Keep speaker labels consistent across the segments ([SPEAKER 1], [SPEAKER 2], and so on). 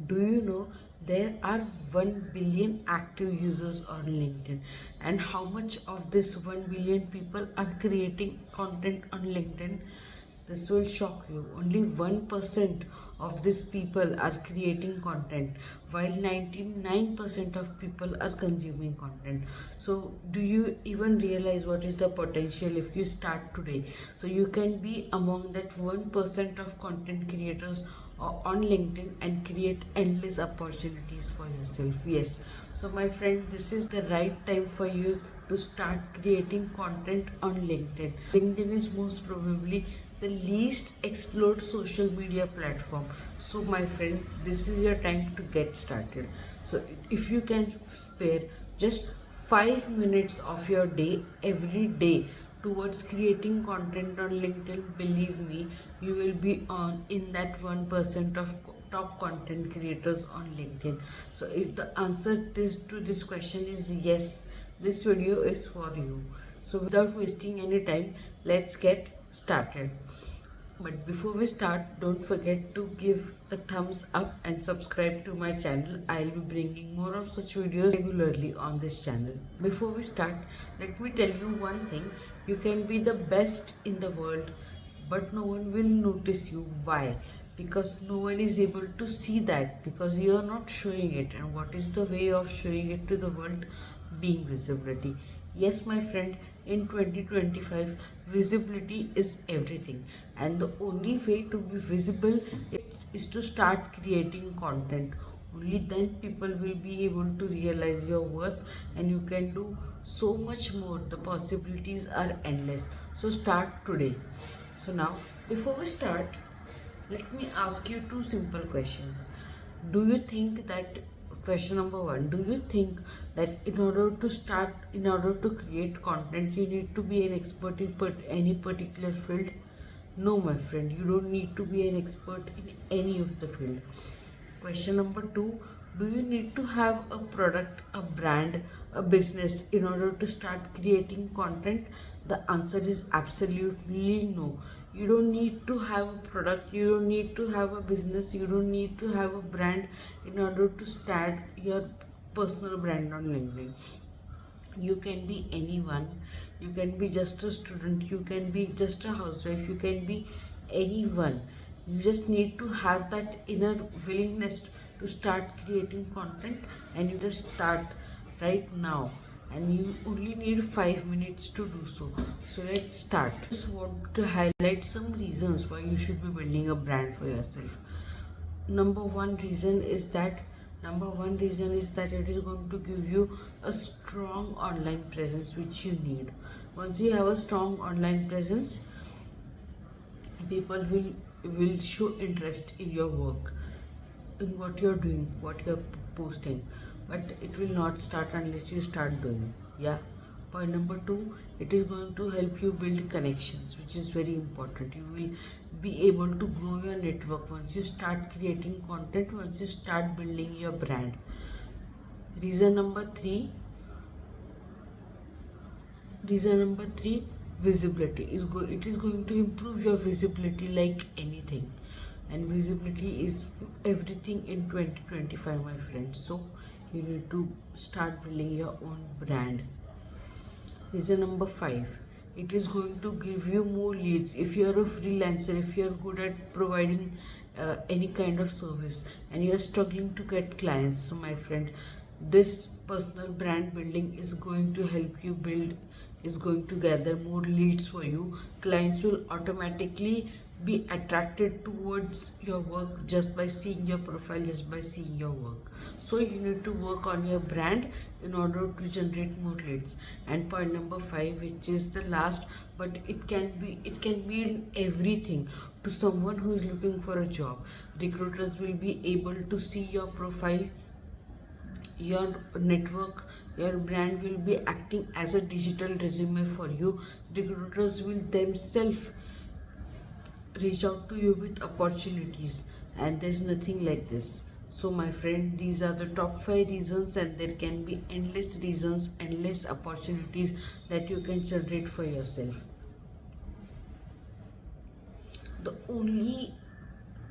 [SPEAKER 1] Do you know there are 1 billion active users on LinkedIn? And how much of this 1 billion people are creating content on LinkedIn? This will shock you. Only 1% of these people are creating content, while 99% of people are consuming content. So, do you even realize what is the potential if you start today? So, you can be among that 1% of content creators on LinkedIn and create endless opportunities for yourself. Yes, so my friend, this is the right time for you to start creating content on LinkedIn. LinkedIn is most probably the least explored social media platform. So my friend, this is your time to get started. So if you can spare just 5 minutes of your day every day towards creating content on LinkedIn, believe me, you will be on in that 1% of top content creators on LinkedIn. So if the answer to this question is yes, this video is for you. So without wasting any time, let's get started. But before we start, don't forget to give a thumbs up and subscribe to my channel. I'll be bringing more of such videos regularly on this channel. Before we start, let me tell you one thing. You can be the best in the world, but no one will notice you. Why? Because no one is able to see that, because you are not showing it. And what is the way of showing it to the world? Being visibility. Yes, my friend, in 2025, visibility is everything, and the only way to be visible is to start creating content. Only then people will be able to realize your worth, and you can do so much more. The possibilities are endless. So start today. So now, before we start, let me ask you two simple questions. Do you think that, question number one, do you think that in order to create content, you need to be an expert in any particular field? No, my friend, you don't need to be an expert in any of the field. Question number two, do you need to have a product, a brand, a business in order to start creating content? The answer is absolutely no. You don't need to have a product, you don't need to have a business, you don't need to have a brand in order to start your personal brand on LinkedIn. You can be anyone. You can be just a student, you can be just a housewife, you can be anyone. You just need to have that inner willingness to start creating content, and you just start right now, and you only need 5 minutes to do so. So let's start. Just want to highlight some reasons why you should be building a brand for yourself. number one reason is that it is going to give you a strong online presence which you need. Once you have a strong online presence, people will show interest in your work, in what you're doing, what you're posting. But it will not start unless you start doing. Yeah. Point number two, it is going to help you build connections, which is very important. You will be able to grow your network once you start creating content, once you start building your brand. Reason number three, visibility it is going to improve your visibility like anything, and visibility is everything in 2025, my friends. So you need to start building your own brand. Reason number five, it is going to give you more leads. If you are a freelancer, if you are good at providing any kind of service and you are struggling to get clients, so my friend, this personal brand building is going to help you build, is going to gather more leads for you. Clients will automatically be attracted towards your work just by seeing your profile, just by seeing your work. So you need to work on your brand in order to generate more leads. And point number five, which is the last, but it can be in everything. To someone who is looking for a job, recruiters will be able to see your profile, your network, your brand will be acting as a digital resume for you. Recruiters will themselves reach out to you with opportunities, and there's nothing like this. So my friend, these are the top 5 reasons, and there can be endless reasons, endless opportunities that you can generate for yourself. The only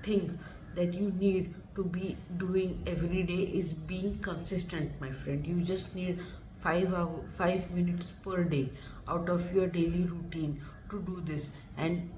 [SPEAKER 1] thing that you need to be doing every day is being consistent, my friend. You just need 5 minutes per day out of your daily routine to do this, and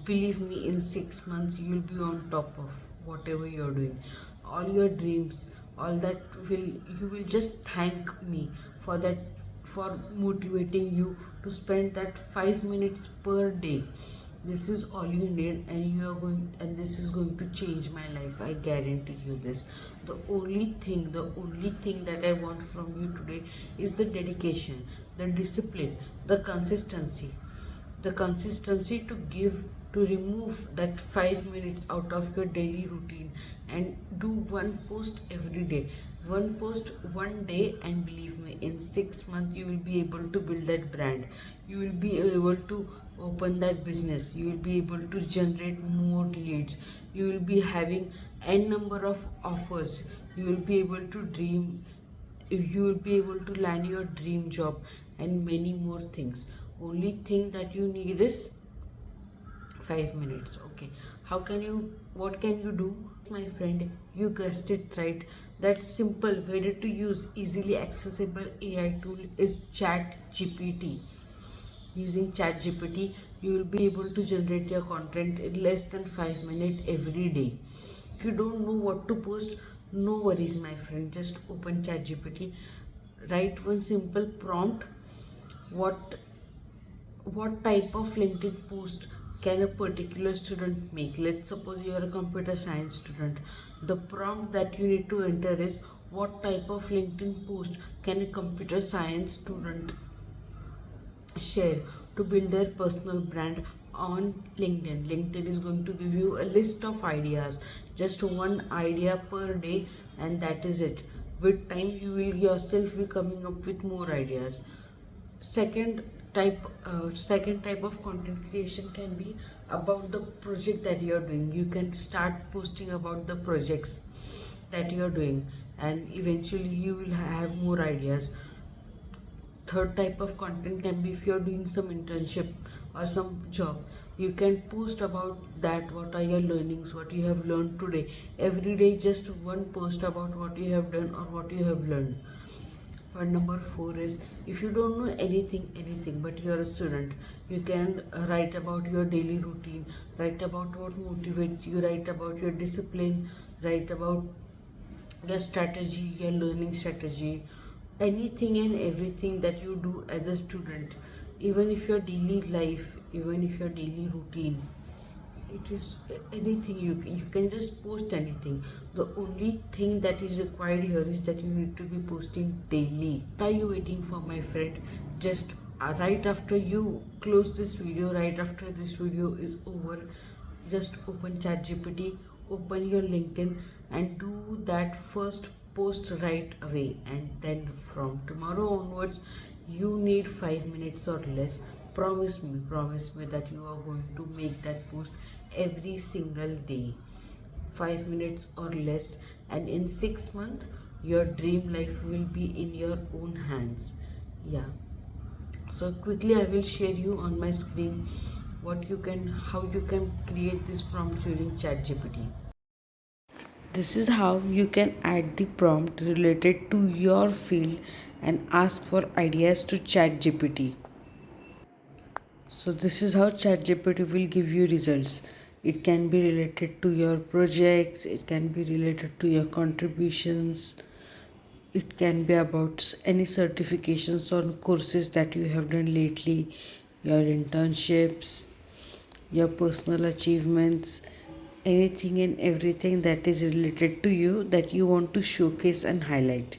[SPEAKER 1] believe me, in 6 months you will be on top of whatever you're doing. All your dreams, all that, will you will just thank me for that, for motivating you to spend that 5 minutes per day. This is all you need, and you are going, and this is going to change my life, I guarantee you this. The only thing that I want from you today is the dedication, the discipline, the consistency to give, to remove that 5 minutes out of your daily routine and do one post every day. One post one day, and believe me, in 6 months you will be able to build that brand. You will be able to open that business. You will be able to generate more leads. You will be having n number of offers. You will be able to dream, you will be able to land your dream job, and many more things. Only thing that you need is 5 minutes. Okay, how can you, what can you do, my friend? You guessed it right. That simple, ready to use, easily accessible AI tool is ChatGPT. Using ChatGPT, you will be able to generate your content in less than 5 minutes every day. If you don't know what to post, no worries, my friend. Just open ChatGPT, write one simple prompt. What what type of LinkedIn post can a particular student make? Let's suppose you are a computer science student. The prompt that you need to enter is, what type of LinkedIn post can a computer science student share to build their personal brand on LinkedIn? LinkedIn is going to give you a list of ideas, just one idea per day, and that is it. With time, you will yourself be coming up with more ideas. Second type of content creation can be about the project that you are doing. You can start posting about the projects that you are doing, and eventually you will have more ideas. Third type of content can be, if you are doing some internship or some job, you can post about that. What are your learnings, what you have learned today? Every day, just one post about what you have done or what you have learned. Point number 4 is, if you don't know anything, but you are a student, you can write about your daily routine, write about what motivates you, write about your discipline, write about your strategy, your learning strategy, anything and everything that you do as a student, even if your daily life, even if your daily routine, it is anything. You can just post anything. The only thing that is required here is that you need to be posting daily. What are you waiting for, my friend? Just right after you close this video, right after this video is over, just open ChatGPT, open your LinkedIn, and do that first post right away. And then from tomorrow onwards, you need 5 minutes or less. Promise me that you are going to make that post every single day, 5 minutes or less, and in 6 months your dream life will be in your own hands. Yeah, so quickly I will share you on my screen how you can create this prompt using ChatGPT. This is how you can add the prompt related to your field and ask for ideas to ChatGPT. So this is how ChatGPT will give you results. It can be related to your projects, it can be related to your contributions, it can be about any certifications or courses that you have done lately, your internships, your personal achievements, anything and everything that is related to you that you want to showcase and highlight.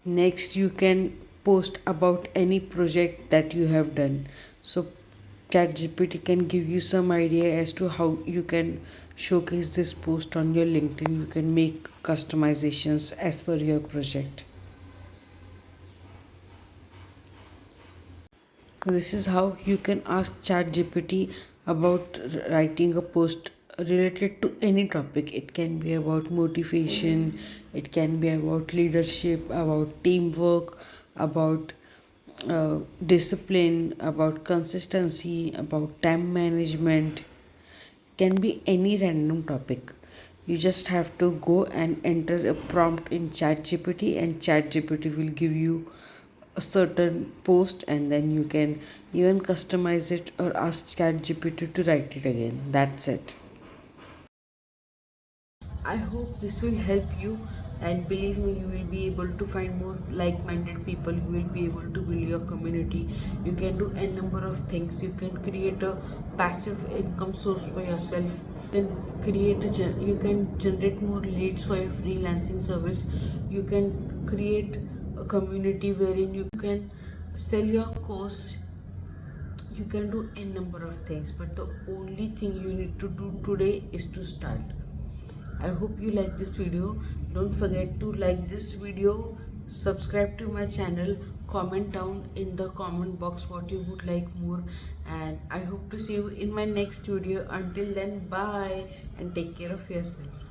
[SPEAKER 1] Next, you can post about any project that you have done. So ChatGPT can give you some idea as to how you can showcase this post on your LinkedIn. You can make customizations as per your project. This is how you can ask ChatGPT about writing a post related to any topic. It can be about motivation, it can be about leadership, about teamwork, about discipline, about consistency, about time management. Can be any random topic. You just have to go and enter a prompt in ChatGPT, and ChatGPT will give you a certain post, and then you can even customize it or ask ChatGPT to write it again. That's it. I hope this will help you, and believe me, you will be able to find more like-minded people. You will be able to build your community. You can do a number of things. You can create a passive income source for yourself. You can you can generate more leads for your freelancing service. You can create a community wherein you can sell your course. You can do a number of things, but the only thing you need to do today is to start. I hope you like this video. Don't forget to like this video, subscribe to my channel, comment down in the comment box what you would like more, and I hope to see you in my next video. Until then, bye and take care of yourself.